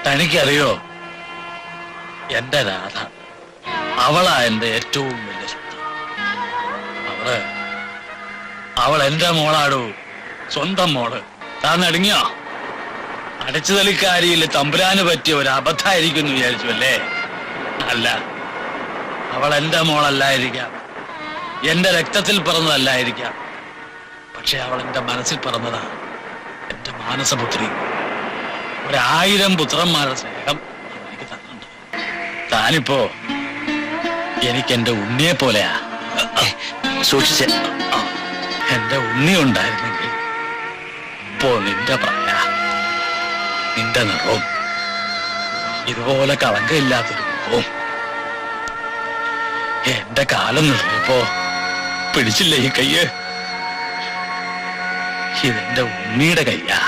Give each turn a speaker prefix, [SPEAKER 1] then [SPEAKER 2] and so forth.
[SPEAKER 1] തനിക്കറിയോ, എന്റെ രാധ അവളാ എന്റെ ഏറ്റവും വലിയ സ്വന്തം. അവൾ എന്റെ മോളാടൂ, സ്വന്തം മോള്. താൻ നടുങ്ങിയോ? അടച്ചു തളിക്കാരിയിൽ തമ്പുരാന് പറ്റിയ ഒരു അബദ്ധമായിരിക്കും വിചാരിച്ചു അല്ലേ? അല്ല, അവൾ എന്റെ മോളല്ലായിരിക്കാം, എന്റെ രക്തത്തിൽ പിറന്നതല്ലായിരിക്കാം. പക്ഷെ അവൾ എന്റെ മനസ്സിൽ പിറന്നതാ, എന്റെ മാനസപുത്രി. 1000 പുത്രന്മാരുടെ സ്നേഹം എനിക്ക് തന്നുണ്ട്. താനിപ്പോ എനിക്ക് എന്റെ ഉണ്ണിയെ പോലെയാ.
[SPEAKER 2] സൂക്ഷിച്ച്.
[SPEAKER 1] എന്റെ ഉണ്ണി ഉണ്ടായിരുന്നെങ്കിൽ ഇപ്പോ നിന്റെ പ്രായ, നിന്റെ നിറവും, ഇതുപോലെ കളങ്കമില്ലാത്തൊരു മുഖവും. എന്റെ കാലം നിറഞ്ഞപ്പോ പിടിച്ചില്ല ഈ കയ്യ്. ഇതെന്റെ ഉണ്ണിയുടെ കയ്യാ.